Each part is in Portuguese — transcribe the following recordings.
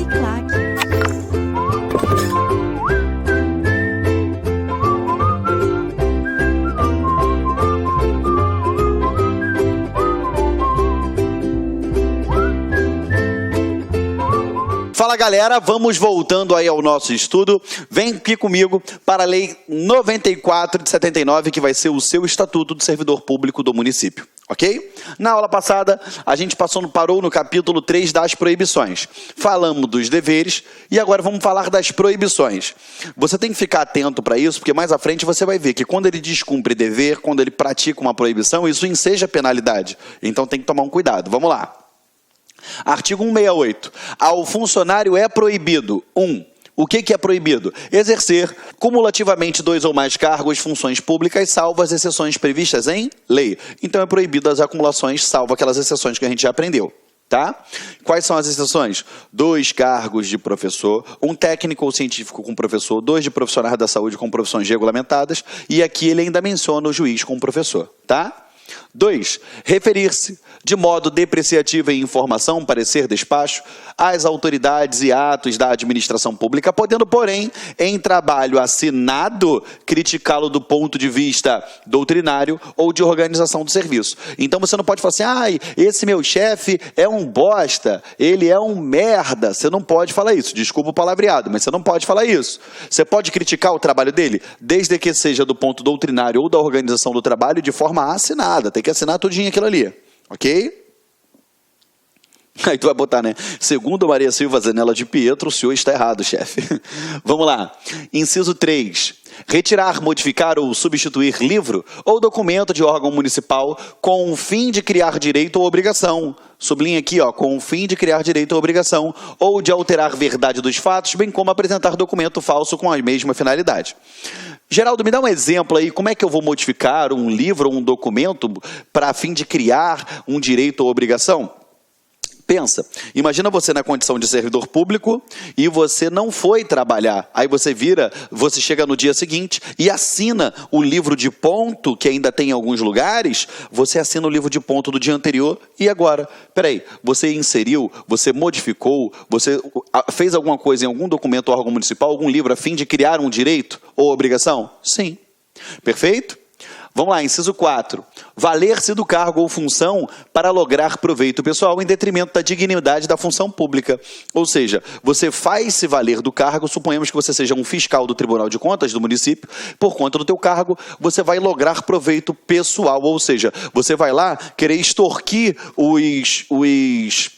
Uniclac. Fala galera, vamos voltando aí ao nosso estudo. Vem aqui comigo para a Lei 94 de 79, que vai ser o seu Estatuto do Servidor Público do município, ok? Na aula passada, a gente parou no capítulo 3 das proibições. Falamos dos deveres e agora vamos falar das proibições. Você tem que ficar atento para isso, porque mais à frente você vai ver que quando ele descumpre dever, quando ele pratica uma proibição, isso enseja penalidade. Então tem que tomar um cuidado. Vamos lá. Artigo 168. Ao funcionário é proibido: 1. O que é proibido? Exercer cumulativamente 2 ou mais cargos, funções públicas, salvo as exceções previstas em lei. Então é proibido as acumulações, salvo aquelas exceções que a gente já aprendeu. Tá? Quais são as exceções? 2 cargos de professor, 1 técnico ou científico com professor, 2 de profissionais da saúde com profissões regulamentadas, e aqui ele ainda menciona o juiz com professor. Tá? 2. Referir-se de modo depreciativo em informação, parecer, despacho, às autoridades e atos da administração pública, podendo, porém, em trabalho assinado, criticá-lo do ponto de vista doutrinário ou de organização do serviço. Então você não pode falar assim: ai, esse meu chefe é um bosta, ele é um merda. Você não pode falar isso. Desculpa o palavreado, mas você não pode falar isso. Você pode criticar o trabalho dele, desde que seja do ponto doutrinário ou da organização do trabalho, de forma assinada. Tem que assinar tudinho aquilo ali. Ok? Aí tu vai botar, né? Segundo Maria Silva Zanella de Pietro, o senhor está errado, chefe. Vamos lá. Inciso 3. Retirar, modificar ou substituir livro ou documento de órgão municipal com o fim de criar direito ou obrigação. Sublinha aqui, ó, com o fim de criar direito ou obrigação, ou de alterar verdade dos fatos, bem como apresentar documento falso com a mesma finalidade. Geraldo, me dá um exemplo aí, como é que eu vou modificar um livro ou um documento para fim de criar um direito ou obrigação? Pensa, imagina você na condição de servidor público e você não foi trabalhar. Aí você chega no dia seguinte e assina o livro de ponto, que ainda tem em alguns lugares, você assina o livro de ponto do dia anterior e agora? Peraí, você inseriu, você modificou, você fez alguma coisa em algum documento ou órgão municipal, algum livro a fim de criar um direito ou obrigação? Sim. Perfeito? Vamos lá, inciso 4. Valer-se do cargo ou função para lograr proveito pessoal em detrimento da dignidade da função pública. Ou seja, você faz se valer do cargo, suponhamos que você seja um fiscal do Tribunal de Contas do município, por conta do teu cargo, você vai lograr proveito pessoal, ou seja, você vai lá querer extorquir os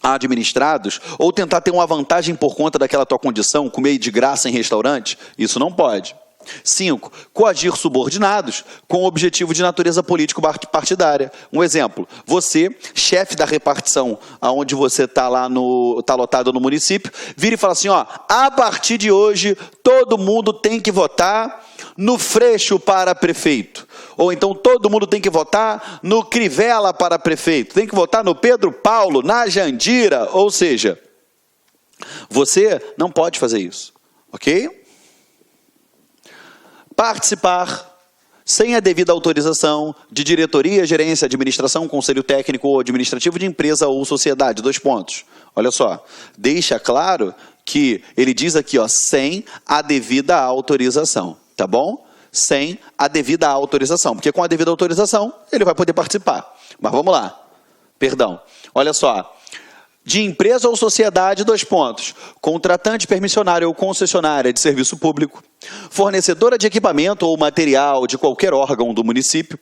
administrados, ou tentar ter uma vantagem por conta daquela tua condição, comer de graça em restaurante. Isso não pode. 5. Coagir subordinados com objetivo de natureza político-partidária. Um exemplo, você, chefe da repartição, onde você está lá tá lotado no município, vira e fala assim, ó, a partir de hoje, todo mundo tem que votar no Freixo para prefeito. Ou então todo mundo tem que votar no Crivella para prefeito. Tem que votar no Pedro Paulo, na Jandira. Ou seja, você não pode fazer isso. Ok? Participar, sem a devida autorização, de diretoria, gerência, administração, conselho técnico ou administrativo de empresa ou sociedade. 2 pontos. Olha só, deixa claro que ele diz aqui, ó, sem a devida autorização, tá bom? Sem a devida autorização, porque com a devida autorização ele vai poder participar. Mas vamos lá, perdão, olha só. De empresa ou sociedade, 2 pontos. Contratante, permissionária ou concessionária de serviço público. Fornecedora de equipamento ou material de qualquer órgão do município.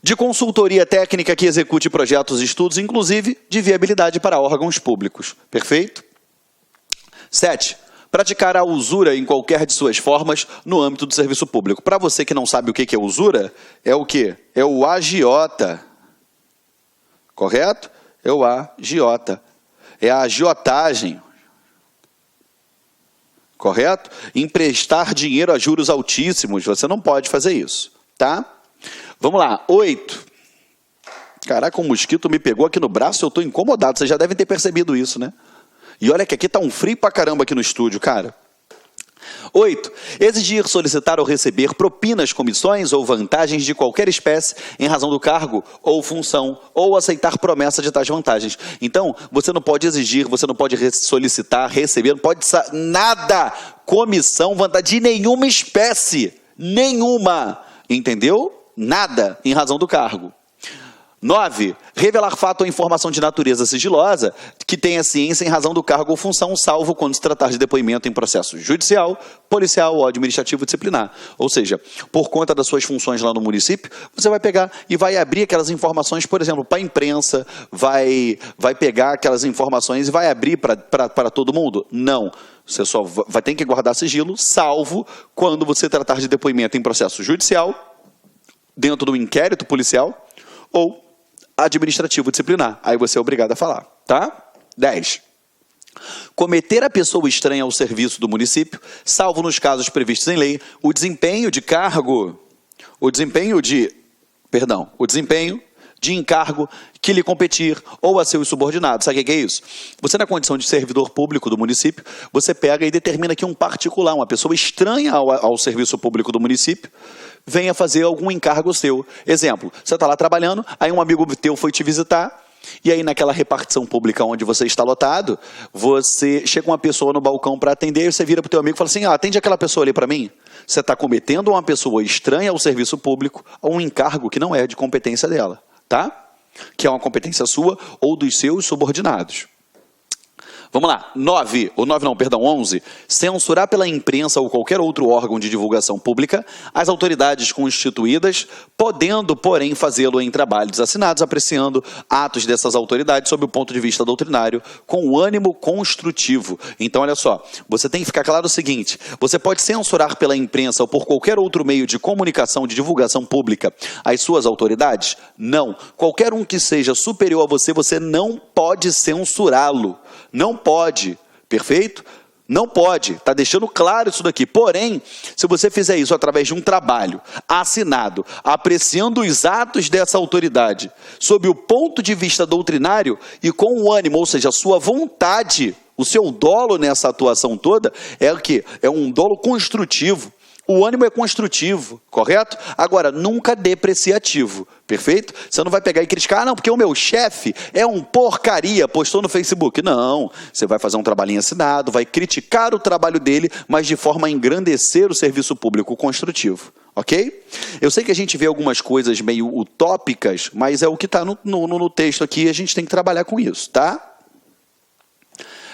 De consultoria técnica que execute projetos e estudos, inclusive de viabilidade para órgãos públicos. Perfeito? 7. Praticar a usura em qualquer de suas formas no âmbito do serviço público. Para você que não sabe o que é usura, é o quê? É o agiota. Correto? É o agiota. É a agiotagem. Correto? Emprestar dinheiro a juros altíssimos. Você não pode fazer isso. Tá? Vamos lá. 8. Caraca, um mosquito me pegou aqui no braço e eu estou incomodado. Vocês já devem ter percebido isso, né? E olha que aqui está um frio pra caramba aqui no estúdio, cara. 8. Exigir, solicitar ou receber propinas, comissões ou vantagens de qualquer espécie em razão do cargo ou função, ou aceitar promessa de tais vantagens. Então, você não pode exigir, você não pode solicitar, receber, não pode nada, comissão, vantagem de nenhuma espécie, nenhuma, entendeu? Nada em razão do cargo. 9. Revelar fato ou informação de natureza sigilosa que tenha ciência em razão do cargo ou função, salvo quando se tratar de depoimento em processo judicial, policial ou administrativo disciplinar. Ou seja, por conta das suas funções lá no município, você vai pegar e vai abrir aquelas informações, por exemplo, para a imprensa, vai pegar aquelas informações e vai abrir para todo mundo? Não. Você só vai ter que guardar sigilo, salvo quando você tratar de depoimento em processo judicial, dentro do inquérito policial ou administrativo disciplinar. Aí você é obrigado a falar, tá? 10. Cometer a pessoa estranha ao serviço do município, salvo nos casos previstos em lei, o desempenho de encargo que lhe competir ou a seus subordinados. Sabe o que é isso? Você, na condição de servidor público do município, você pega e determina que um particular, uma pessoa estranha ao serviço público do município, venha fazer algum encargo seu. Exemplo, você está lá trabalhando, aí um amigo teu foi te visitar, e aí naquela repartição pública onde você está lotado, você chega uma pessoa no balcão para atender, e você vira para o teu amigo e fala assim, atende aquela pessoa ali para mim. Você está cometendo uma pessoa estranha ao serviço público a um encargo que não é de competência dela, tá? Que é uma competência sua ou dos seus subordinados. Vamos lá, 11. Censurar pela imprensa ou qualquer outro órgão de divulgação pública as autoridades constituídas, podendo, porém, fazê-lo em trabalhos assinados, apreciando atos dessas autoridades sob o ponto de vista doutrinário, com ânimo construtivo. Então, olha só, você tem que ficar claro o seguinte, você pode censurar pela imprensa ou por qualquer outro meio de comunicação, de divulgação pública, as suas autoridades? Não. Qualquer um que seja superior a você, você não pode censurá-lo. Não pode, perfeito? Não pode, está deixando claro isso daqui. Porém, se você fizer isso através de um trabalho assinado, apreciando os atos dessa autoridade, sob o ponto de vista doutrinário e com o ânimo, ou seja, a sua vontade, o seu dolo nessa atuação toda, é o quê? É um dolo construtivo. O ânimo é construtivo, correto? Agora, nunca depreciativo, perfeito? Você não vai pegar e criticar, não, porque o meu chefe é um porcaria, postou no Facebook. Não, você vai fazer um trabalhinho assinado, vai criticar o trabalho dele, mas de forma a engrandecer o serviço público construtivo, ok? Eu sei que a gente vê algumas coisas meio utópicas, mas é o que está no texto aqui, a gente tem que trabalhar com isso, tá?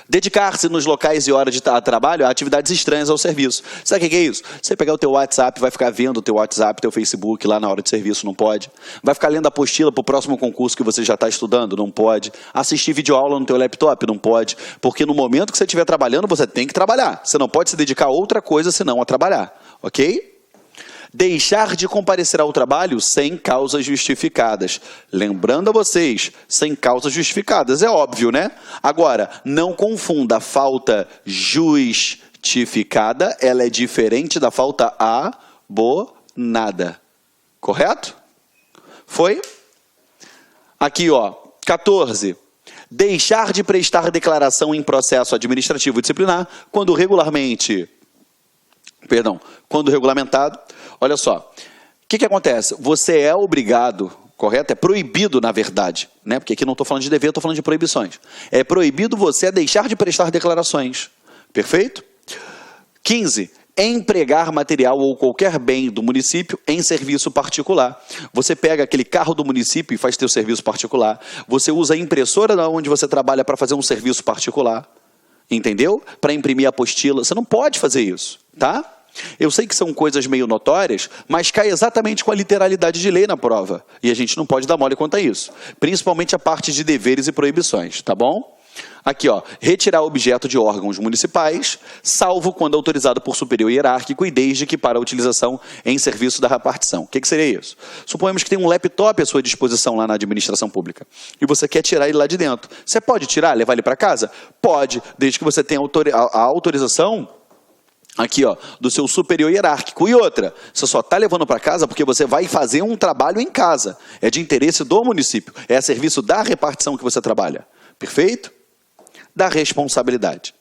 Dedicar-se nos locais e horas de trabalho a atividades estranhas ao serviço. Sabe o que é isso? Você pegar o teu WhatsApp, vai ficar vendo o teu WhatsApp, teu Facebook lá na hora de serviço, não pode. Vai ficar lendo a apostila para o próximo concurso que você já está estudando, não pode. Assistir videoaula no teu laptop, não pode. Porque no momento que você estiver trabalhando, você tem que trabalhar. Você não pode se dedicar a outra coisa senão a trabalhar, ok? Deixar de comparecer ao trabalho sem causas justificadas. Lembrando a vocês, sem causas justificadas, é óbvio, né? Agora, não confunda a falta justificada, ela é diferente da falta abonada. Correto? Foi? Aqui, ó, 14. Deixar de prestar declaração em processo administrativo disciplinar quando regulamentado. Olha só, o que acontece? Você é obrigado, correto? É proibido, na verdade, né? Porque aqui não estou falando de dever, estou falando de proibições. É proibido você deixar de prestar declarações, perfeito? 15. Empregar material ou qualquer bem do município em serviço particular. Você pega aquele carro do município e faz teu serviço particular. Você usa a impressora onde você trabalha para fazer um serviço particular. Entendeu? Para imprimir a apostila. Você não pode fazer isso, tá? Eu sei que são coisas meio notórias, mas cai exatamente com a literalidade de lei na prova. E a gente não pode dar mole quanto a isso. Principalmente a parte de deveres e proibições, tá bom? Aqui, ó, retirar objeto de órgãos municipais, salvo quando autorizado por superior hierárquico e desde que para a utilização em serviço da repartição. O que seria isso? Suponhamos que tem um laptop à sua disposição lá na administração pública e você quer tirar ele lá de dentro. Você pode tirar, levar ele para casa? Pode, desde que você tenha a autorização aqui, ó, do seu superior hierárquico. E outra, você só está levando para casa porque você vai fazer um trabalho em casa. É de interesse do município. É a serviço da repartição que você trabalha. Perfeito? Da responsabilidade.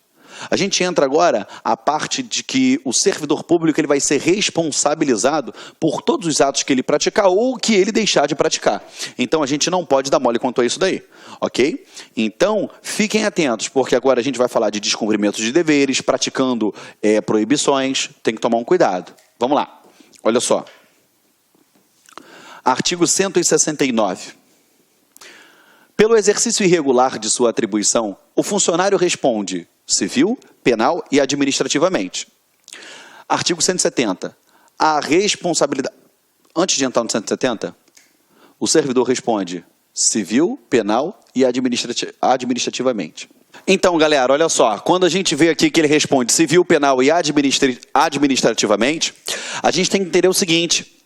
A gente entra agora a parte de que o servidor público ele vai ser responsabilizado por todos os atos que ele praticar ou que ele deixar de praticar. Então, a gente não pode dar mole quanto a isso daí, ok? Então, fiquem atentos, porque agora a gente vai falar de descumprimento de deveres, praticando proibições, tem que tomar um cuidado. Vamos lá, olha só. Artigo 169. Pelo exercício irregular de sua atribuição, o funcionário responde civil, penal e administrativamente. Artigo 170. A responsabilidade... Antes de entrar no 170, o servidor responde civil, penal e administrativamente. Então, galera, olha só. Quando a gente vê aqui que ele responde civil, penal e administrativamente, a gente tem que entender o seguinte.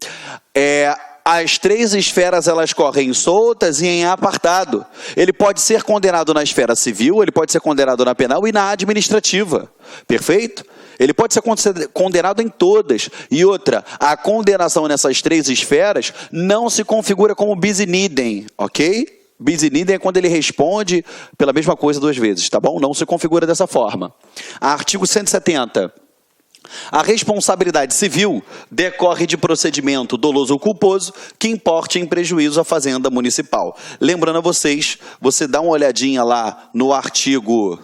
As três esferas, elas correm soltas e em apartado. Ele pode ser condenado na esfera civil, ele pode ser condenado na penal e na administrativa. Perfeito? Ele pode ser condenado em todas. E outra, a condenação nessas três esferas não se configura como bis in idem, ok? Bis in idem é quando ele responde pela mesma coisa duas vezes, tá bom? Não se configura dessa forma. Artigo 170. A responsabilidade civil decorre de procedimento doloso ou culposo que importe em prejuízo à fazenda municipal. Lembrando a vocês, você dá uma olhadinha lá no artigo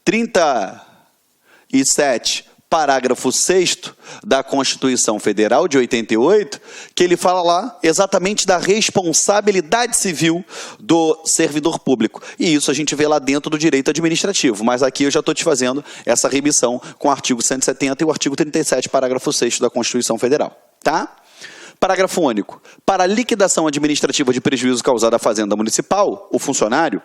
37, parágrafo 6º da Constituição Federal de 88, que ele fala lá exatamente da responsabilidade civil do servidor público. E isso a gente vê lá dentro do direito administrativo, mas aqui eu já estou te fazendo essa remissão com o artigo 170 e o artigo 37, parágrafo 6º da Constituição Federal, tá? Parágrafo único. Para a liquidação administrativa de prejuízo causado à fazenda municipal, o funcionário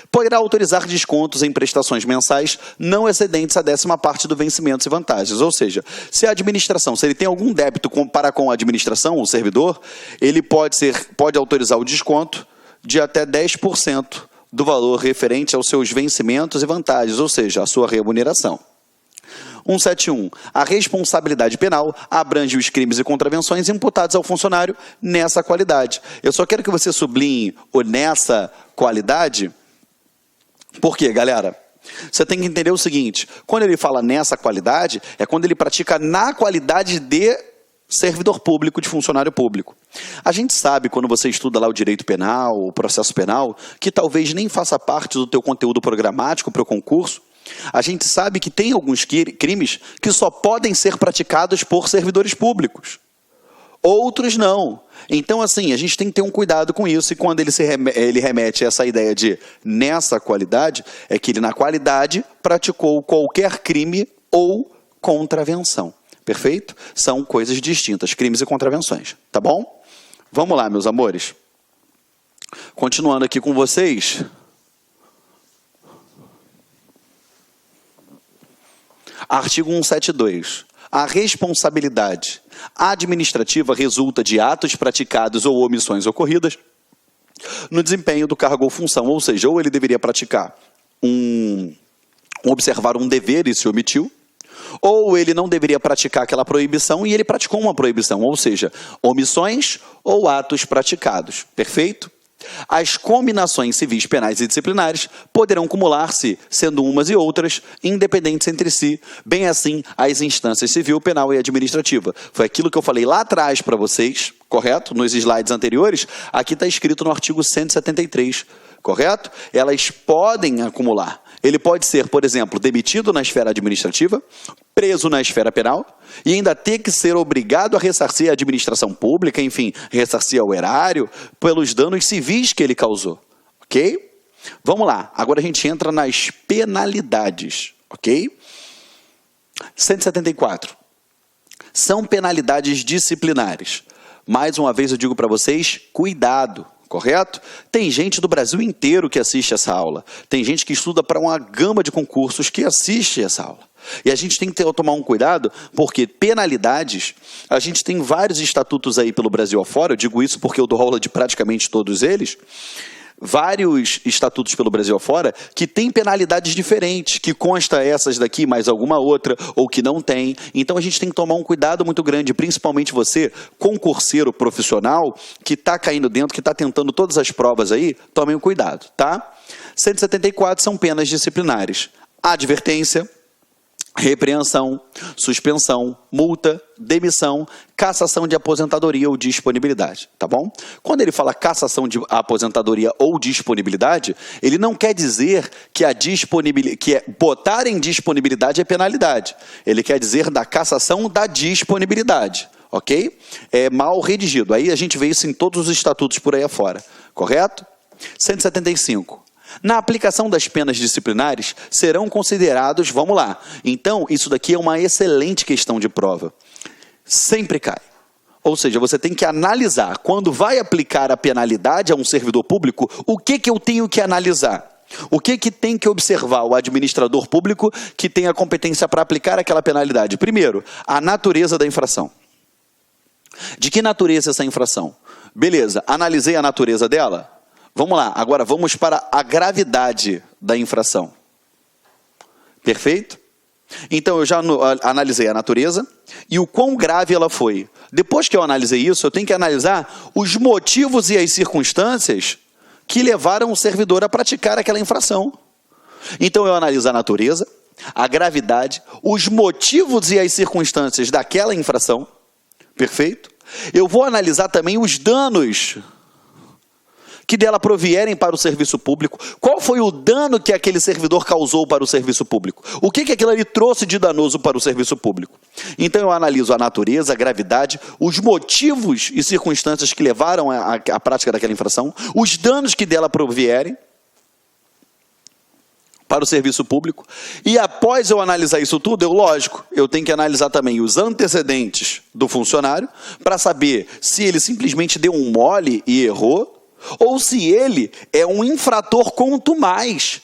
poderá autorizar descontos em prestações mensais não excedentes a 10ª parte do vencimentos e vantagens. Ou seja, se a administração, se ele tem algum débito para com a administração, o servidor, ele pode autorizar o desconto de até 10% do valor referente aos seus vencimentos e vantagens, ou seja, a sua remuneração. 171. A responsabilidade penal abrange os crimes e contravenções imputados ao funcionário nessa qualidade. Eu só quero que você sublinhe o nessa qualidade. Por quê, galera? Você tem que entender o seguinte, quando ele fala nessa qualidade, é quando ele pratica na qualidade de servidor público, de funcionário público. A gente sabe, quando você estuda lá o direito penal, o processo penal, que talvez nem faça parte do teu conteúdo programático para o concurso. A gente sabe que tem alguns crimes que só podem ser praticados por servidores públicos. Outros não. Então, assim, a gente tem que ter um cuidado com isso. E quando ele remete a essa ideia de nessa qualidade, é que ele, na qualidade, praticou qualquer crime ou contravenção. Perfeito? São coisas distintas, crimes e contravenções. Tá bom? Vamos lá, meus amores. Continuando aqui com vocês. Artigo 172. A responsabilidade administrativa resulta de atos praticados ou omissões ocorridas no desempenho do cargo ou função, ou seja, ou ele deveria praticar observar um dever e se omitiu, ou ele não deveria praticar aquela proibição e ele praticou uma proibição, ou seja, omissões ou atos praticados. Perfeito? As combinações civis, penais e disciplinares poderão acumular-se, sendo umas e outras independentes entre si, bem assim as instâncias civil, penal e administrativa. Foi aquilo que eu falei lá atrás para vocês, correto? Nos slides anteriores, aqui está escrito no artigo 173, correto? Elas podem acumular. Ele pode ser, por exemplo, demitido na esfera administrativa, preso na esfera penal e ainda ter que ser obrigado a ressarcir a administração pública, enfim, ressarcir ao erário pelos danos civis que ele causou, ok? Vamos lá, agora a gente entra nas penalidades, ok? 174. São penalidades disciplinares. Mais uma vez eu digo para vocês, cuidado. Correto? Tem gente do Brasil inteiro que assiste essa aula. Tem gente que estuda para uma gama de concursos que assiste essa aula. E a gente tem que tomar um cuidado, porque penalidades, a gente tem vários estatutos aí pelo Brasil afora, eu digo isso porque eu dou aula de praticamente todos eles, vários estatutos pelo Brasil afora que tem penalidades diferentes, que consta essas daqui, mais alguma outra, ou que não tem. Então a gente tem que tomar um cuidado muito grande, principalmente você, concurseiro profissional, que está caindo dentro, que está tentando todas as provas aí, tomem um cuidado, tá? 174 são penas disciplinares. advertência, repreensão, suspensão, multa, demissão, cassação de aposentadoria ou disponibilidade, tá bom? Quando ele fala cassação de aposentadoria ou disponibilidade, ele não quer dizer que botar em disponibilidade é penalidade. Ele quer dizer da cassação da disponibilidade, ok? É mal redigido. Aí a gente vê isso em todos os estatutos por aí afora, correto? 175. Na aplicação das penas disciplinares, serão considerados, vamos lá, então isso daqui é uma excelente questão de prova, sempre cai. Ou seja, você tem que analisar, quando vai aplicar a penalidade a um servidor público, o que eu tenho que analisar? O que tem que observar o administrador público que tem a competência para aplicar aquela penalidade? Primeiro, a natureza da infração. De que natureza é essa infração? Beleza, analisei a natureza dela? Vamos lá, agora vamos para a gravidade da infração. Perfeito? Então, eu já analisei a natureza e o quão grave ela foi. Depois que eu analisei isso, eu tenho que analisar os motivos e as circunstâncias que levaram o servidor a praticar aquela infração. Então, eu analiso a natureza, a gravidade, os motivos e as circunstâncias daquela infração. Perfeito? Eu vou analisar também os danos que dela provierem para o serviço público. Qual foi o dano que aquele servidor causou para o serviço público? O que aquilo ali trouxe de danoso para o serviço público? Então eu analiso a natureza, a gravidade, os motivos e circunstâncias que levaram à prática daquela infração, os danos que dela provierem para o serviço público. E após eu analisar isso tudo, eu tenho que analisar também os antecedentes do funcionário para saber se ele simplesmente deu um mole e errou, ou se ele é um infrator contumaz,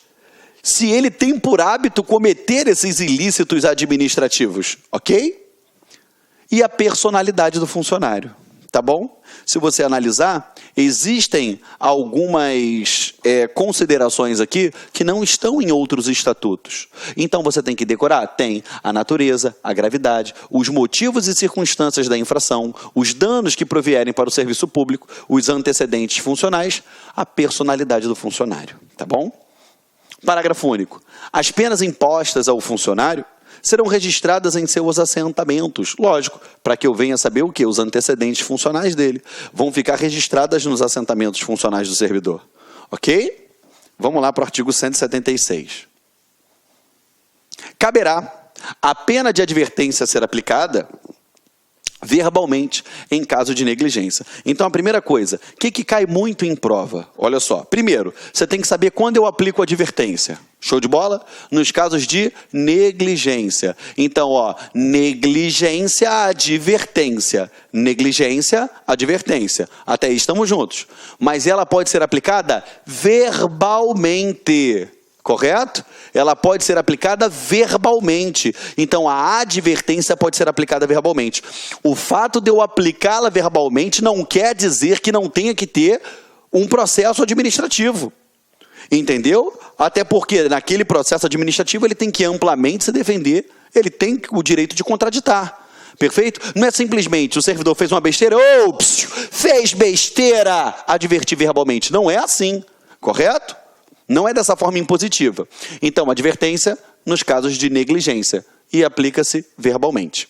se ele tem por hábito cometer esses ilícitos administrativos, ok? E a personalidade do funcionário, tá bom? Se você analisar, existem algumas considerações aqui que não estão em outros estatutos. Então você tem que decorar, tem a natureza, a gravidade, os motivos e circunstâncias da infração, os danos que provierem para o serviço público, os antecedentes funcionais, a personalidade do funcionário, tá bom? Parágrafo único. As penas impostas ao funcionário serão registradas em seus assentamentos. Lógico, para que eu venha saber o quê? Os antecedentes funcionais dele. Vão ficar registradas nos assentamentos funcionais do servidor. Ok? Vamos lá para o artigo 176. Caberá a pena de advertência ser aplicada verbalmente em caso de negligência. Então, a primeira coisa, o que cai muito em prova? Olha só, primeiro, você tem que saber quando eu aplico advertência. Show de bola? Nos casos de negligência. Então, ó, negligência, advertência. Negligência, advertência. Até aí estamos juntos. Mas ela pode ser aplicada verbalmente. Correto? Ela pode ser aplicada verbalmente. Então, a advertência pode ser aplicada verbalmente. O fato de eu aplicá-la verbalmente não quer dizer que não tenha que ter um processo administrativo. Entendeu? Até porque naquele processo administrativo ele tem que amplamente se defender, ele tem o direito de contraditar. Perfeito? Não é simplesmente o servidor fez uma besteira, fez besteira, advertir verbalmente. Não é assim, correto? Não é dessa forma impositiva. Então, advertência nos casos de negligência e aplica-se verbalmente.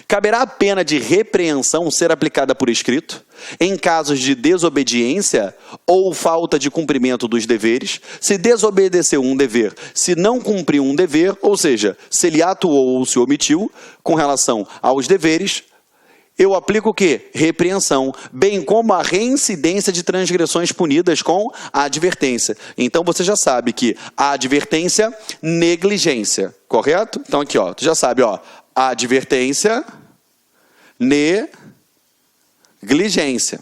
Caberá a pena de repreensão ser aplicada por escrito em casos de desobediência ou falta de cumprimento dos deveres, se desobedeceu um dever, se não cumpriu um dever, ou seja, se ele atuou ou se omitiu com relação aos deveres, eu aplico o quê? Repreensão, bem como a reincidência de transgressões punidas com a advertência. Então você já sabe que a advertência, negligência, correto? Então aqui, ó, tu já sabe, ó, advertência, negligência.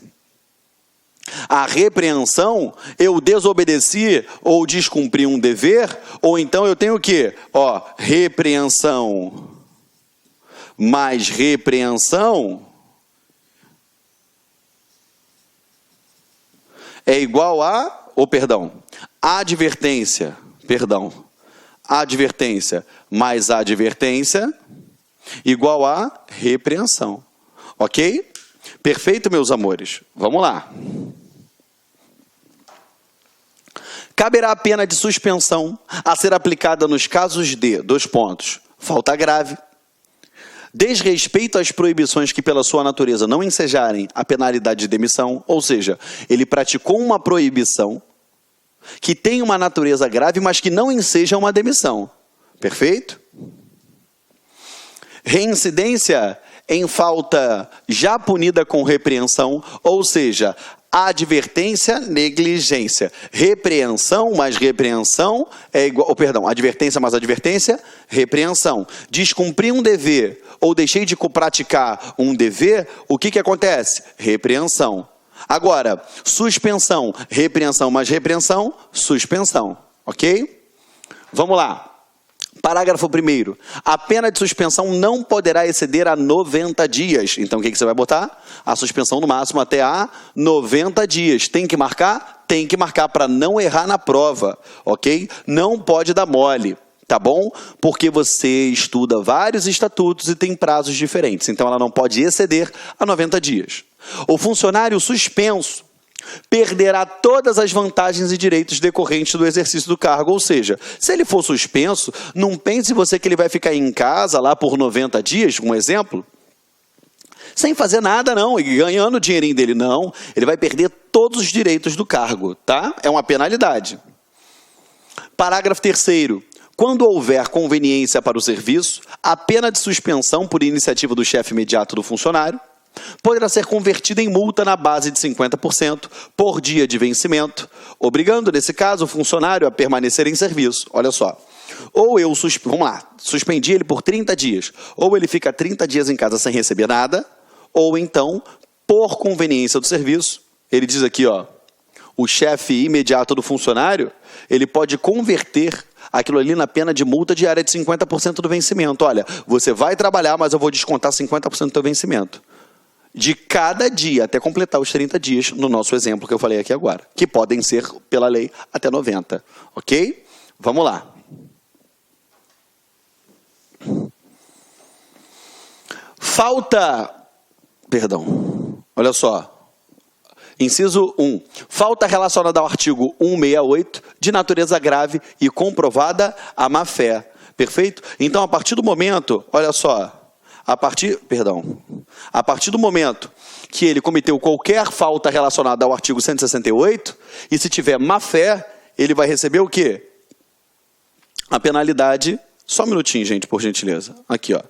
A repreensão, eu desobedeci ou descumpri um dever, ou então eu tenho o quê? Ó, repreensão mais repreensão é igual a, advertência mais advertência igual a repreensão. Ok? Perfeito, meus amores? Vamos lá. caberá a pena de suspensão a ser aplicada nos casos de, falta grave, desrespeito às proibições que pela sua natureza não ensejarem a penalidade de demissão, ou seja, ele praticou uma proibição que tem uma natureza grave, mas que não enseja uma demissão. Perfeito? Reincidência em falta já punida com repreensão, ou seja, advertência, negligência. Repreensão mais repreensão é igual, advertência mais advertência, repreensão. Descumprir um dever ou deixei de praticar um dever, o que acontece? Repreensão. Agora, suspensão, repreensão mais repreensão, suspensão. Ok? Vamos lá. Parágrafo 1º. A pena de suspensão não poderá exceder a 90 dias. Então, o que você vai botar? A suspensão no máximo até a 90 dias. Tem que marcar? Tem que marcar para não errar na prova, ok? Não pode dar mole, tá bom? Porque você estuda vários estatutos e tem prazos diferentes. Então, ela não pode exceder a 90 dias. O funcionário suspenso perderá todas as vantagens e direitos decorrentes do exercício do cargo. Ou seja, se ele for suspenso, não pense você que ele vai ficar em casa lá por 90 dias, um exemplo, sem fazer nada não, e ganhando o dinheirinho dele, não. Ele vai perder todos os direitos do cargo, tá? É uma penalidade. Parágrafo 3º. Quando houver conveniência para o serviço, a pena de suspensão por iniciativa do chefe imediato do funcionário poderá ser convertida em multa na base de 50% por dia de vencimento, obrigando, nesse caso, o funcionário a permanecer em serviço. Olha só. Ou eu suspendi ele por 30 dias, ou ele fica 30 dias em casa sem receber nada, ou então, por conveniência do serviço, ele diz aqui, ó, o chefe imediato do funcionário, ele pode converter aquilo ali na pena de multa diária de 50% do vencimento. Olha, você vai trabalhar, mas eu vou descontar 50% do teu vencimento. De cada dia, até completar os 30 dias, no nosso exemplo que eu falei aqui agora, que podem ser, pela lei, até 90, ok? Vamos lá. Olha só. Inciso 1. Falta relacionada ao artigo 168, de natureza grave e comprovada a má-fé. Perfeito? Então, a partir do momento, olha só, a partir do momento que ele cometeu qualquer falta relacionada ao artigo 168, e se tiver má-fé, ele vai receber o quê? A penalidade, só um minutinho, gente, por gentileza. Aqui, ó.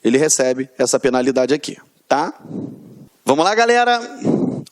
Ele recebe essa penalidade aqui, tá? Vamos lá, galera?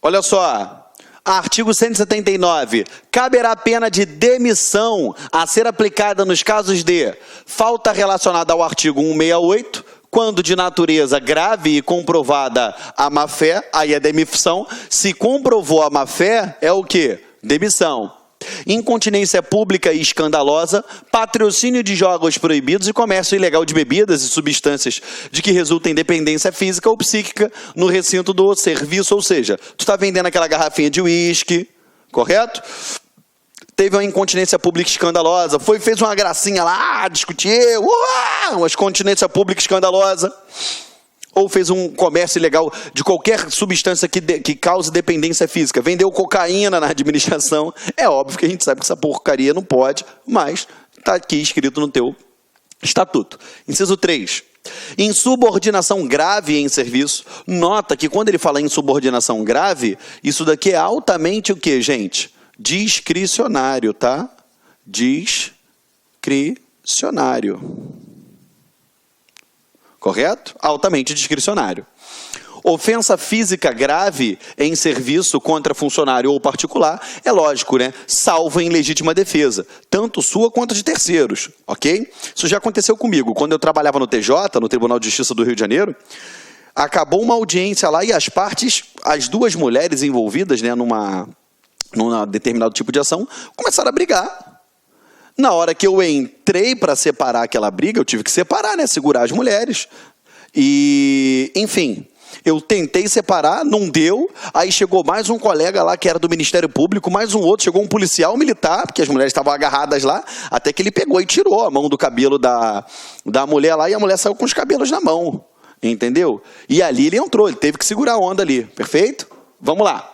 Olha só. Artigo 179. Caberá a pena de demissão a ser aplicada nos casos de falta relacionada ao artigo 168, quando de natureza grave e comprovada a má-fé, aí é demissão. Se comprovou a má-fé, é o quê? Demissão. Incontinência pública e escandalosa, patrocínio de jogos proibidos e comércio ilegal de bebidas e substâncias de que resulta em dependência física ou psíquica no recinto do serviço. Ou seja, tu está vendendo aquela garrafinha de uísque, correto? Teve uma incontinência pública escandalosa, fez uma gracinha lá, discutiu, uma incontinência pública escandalosa, ou fez um comércio ilegal de qualquer substância que cause dependência física, vendeu cocaína na administração, é óbvio que a gente sabe que essa porcaria não pode, mas está aqui escrito no teu estatuto. Inciso 3. Insubordinação grave em serviço. Nota que quando ele fala em insubordinação grave, isso daqui é altamente o que, gente? Discricionário, tá? Discricionário. Correto? Altamente discricionário. Ofensa física grave em serviço contra funcionário ou particular, é lógico, né? Salvo em legítima defesa, tanto sua quanto de terceiros, ok? Isso já aconteceu comigo. Quando eu trabalhava no TJ, no Tribunal de Justiça do Rio de Janeiro, acabou uma audiência lá e as partes, as duas mulheres envolvidas, né, num determinado tipo de ação, começaram a brigar. Na hora que eu entrei para separar aquela briga, eu tive que separar, né? Segurar as mulheres. E, enfim, eu tentei separar, não deu. Aí chegou mais um colega lá que era do Ministério Público, mais um outro, chegou um policial militar, porque as mulheres estavam agarradas lá, até que ele pegou e tirou a mão do cabelo da mulher lá, e a mulher saiu com os cabelos na mão. Entendeu? E ali ele entrou, ele teve que segurar a onda ali. Perfeito? Vamos lá.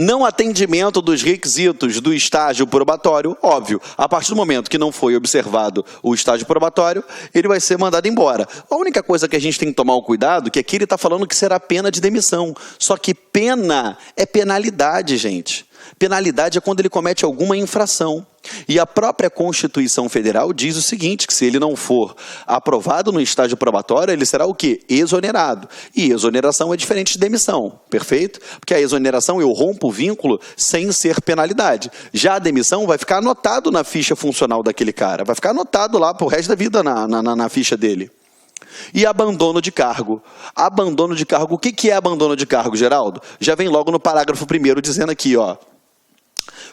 Não atendimento dos requisitos do estágio probatório, óbvio, a partir do momento que não foi observado o estágio probatório, ele vai ser mandado embora. A única coisa que a gente tem que tomar o cuidado é que aqui ele está falando que será pena de demissão. Só que pena é penalidade, gente. Penalidade é quando ele comete alguma infração. E a própria Constituição Federal diz o seguinte, que se ele não for aprovado no estágio probatório, ele será o quê? Exonerado. E exoneração é diferente de demissão, perfeito? Porque a exoneração eu rompo o vínculo sem ser penalidade. Já a demissão vai ficar anotado na ficha funcional daquele cara, vai ficar anotado lá pro resto da vida na ficha dele. E abandono de cargo. Abandono de cargo, o que é abandono de cargo, Geraldo? Já vem logo no parágrafo 1º dizendo aqui, ó.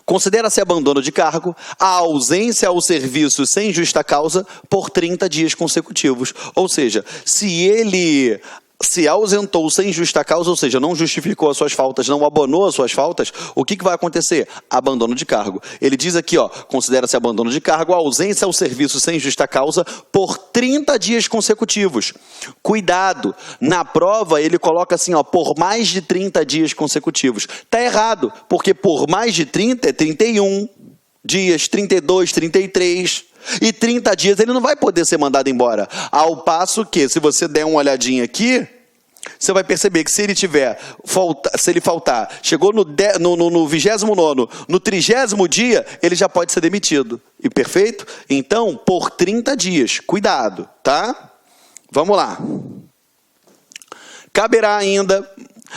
Considera-se abandono de cargo a ausência ao serviço sem justa causa por 30 dias consecutivos. Ou seja, se ele se ausentou sem justa causa, ou seja, não justificou as suas faltas, não abonou as suas faltas, o que vai acontecer? Abandono de cargo. Ele diz aqui, ó, considera-se abandono de cargo a ausência ao serviço sem justa causa por 30 dias consecutivos. Cuidado, na prova ele coloca assim, ó, por mais de 30 dias consecutivos. Tá errado, porque por mais de 30 é 31 dias, 32, 33... E 30 dias ele não vai poder ser mandado embora. Ao passo que, se você der uma olhadinha aqui, você vai perceber que se ele faltar, chegou no 29º, no 30º dia, ele já pode ser demitido. E perfeito? Então, por 30 dias. Cuidado, tá? Vamos lá. Caberá ainda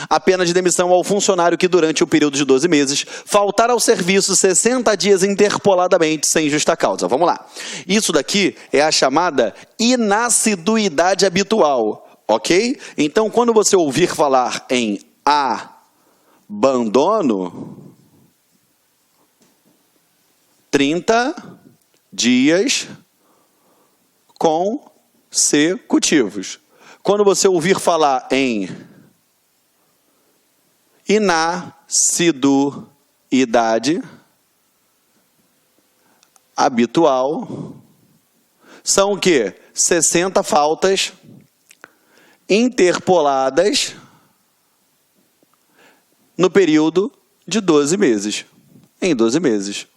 a pena de demissão ao funcionário que, durante o período de 12 meses, faltar ao serviço 60 dias interpoladamente sem justa causa. Vamos lá. Isso daqui é a chamada inassiduidade habitual, ok? Então, quando você ouvir falar em abandono, 30 dias consecutivos. Quando você ouvir falar em inassiduidade habitual, são o quê? 60 faltas interpoladas no período de 12 meses. Em 12 meses.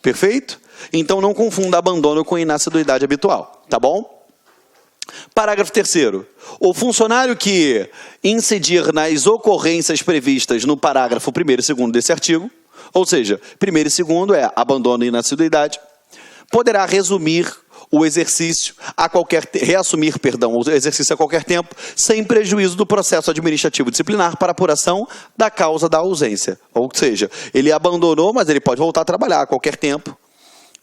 Perfeito? Então não confunda abandono com inassiduidade habitual, tá bom? Parágrafo 3º. O funcionário que incidir nas ocorrências previstas no parágrafo 1º e 2º desse artigo, ou seja, 1º e 2º é abandono e inassiduidade, poderá reassumir o exercício a qualquer tempo, sem prejuízo do processo administrativo disciplinar para apuração da causa da ausência. Ou seja, ele abandonou, mas ele pode voltar a trabalhar a qualquer tempo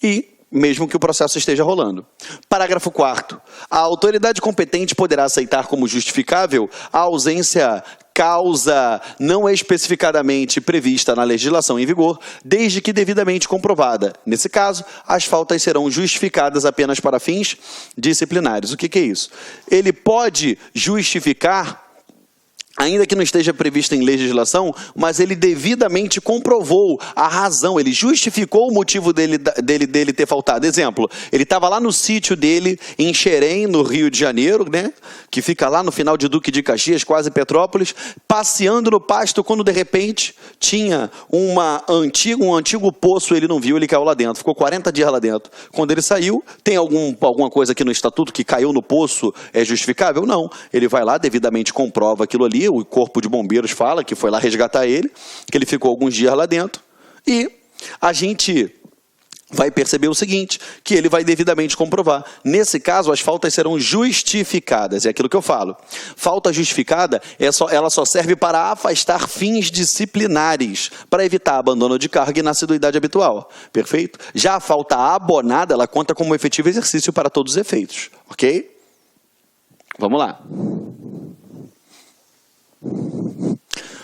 e mesmo que o processo esteja rolando. Parágrafo 4º. A autoridade competente poderá aceitar como justificável a ausência causa não especificadamente prevista na legislação em vigor, desde que devidamente comprovada. Nesse caso, as faltas serão justificadas apenas para fins disciplinares. O que é isso? Ele pode justificar, ainda que não esteja previsto em legislação, mas ele devidamente comprovou a razão, ele justificou o motivo dele ter faltado. Exemplo, ele estava lá no sítio dele, em Xerém, no Rio de Janeiro, né, que fica lá no final de Duque de Caxias, quase Petrópolis, passeando no pasto, quando de repente tinha um antigo poço, ele não viu, ele caiu lá dentro, ficou 40 dias lá dentro. Quando ele saiu, tem alguma coisa aqui no estatuto que caiu no poço, é justificável? Não. Ele vai lá, devidamente comprova aquilo ali, o corpo de bombeiros fala que foi lá resgatar ele, que ele ficou alguns dias lá dentro, e a gente vai perceber o seguinte, que ele vai devidamente comprovar. Nesse caso, as faltas serão justificadas, é aquilo que eu falo. Falta justificada, ela só serve para afastar fins disciplinares, para evitar abandono de cargo e inassiduidade habitual. Perfeito? Já a falta abonada, ela conta como efetivo exercício para todos os efeitos. Ok? Vamos lá.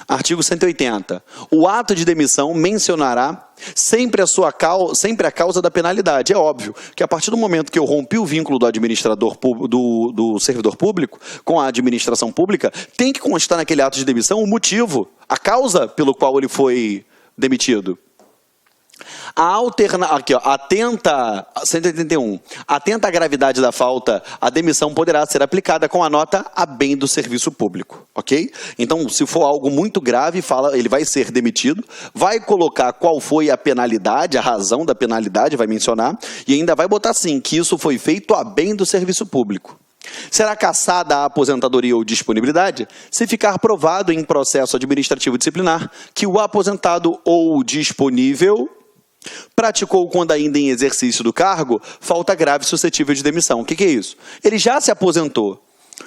Artigo 180. O ato de demissão mencionará sempre a causa da penalidade. É óbvio que a partir do momento que eu rompi o vínculo do administrador do servidor público com a administração pública, tem que constar naquele ato de demissão o motivo, a causa pelo qual ele foi demitido. Aqui, ó, 181. Atenta à gravidade da falta, a demissão poderá ser aplicada com a nota a bem do serviço público, ok? Então, se for algo muito grave, ele vai ser demitido, vai colocar qual foi a penalidade, a razão da penalidade, vai mencionar, e ainda vai botar assim, que isso foi feito a bem do serviço público. Será cassada a aposentadoria ou disponibilidade se ficar provado em processo administrativo disciplinar que o aposentado ou disponível praticou, quando ainda em exercício do cargo, falta grave suscetível de demissão. O que é isso? Ele já se aposentou,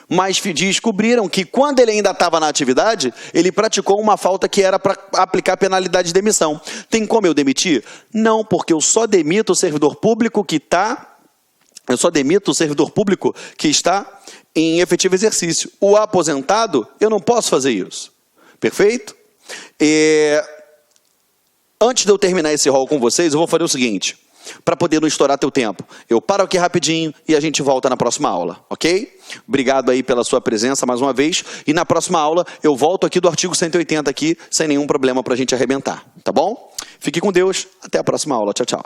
mas descobriram que quando ele ainda estava na atividade, ele praticou uma falta que era para aplicar penalidade de demissão. Tem como eu demitir? Não, porque eu só demito o servidor público que está em efetivo exercício. O aposentado, eu não posso fazer isso. Perfeito? Antes de eu terminar esse rol com vocês, eu vou fazer o seguinte, para poder não estourar teu tempo. Eu paro aqui rapidinho e a gente volta na próxima aula, ok? Obrigado aí pela sua presença mais uma vez. E na próxima aula eu volto aqui do artigo 180 aqui, sem nenhum problema para a gente arrebentar, tá bom? Fique com Deus, até a próxima aula. Tchau, tchau.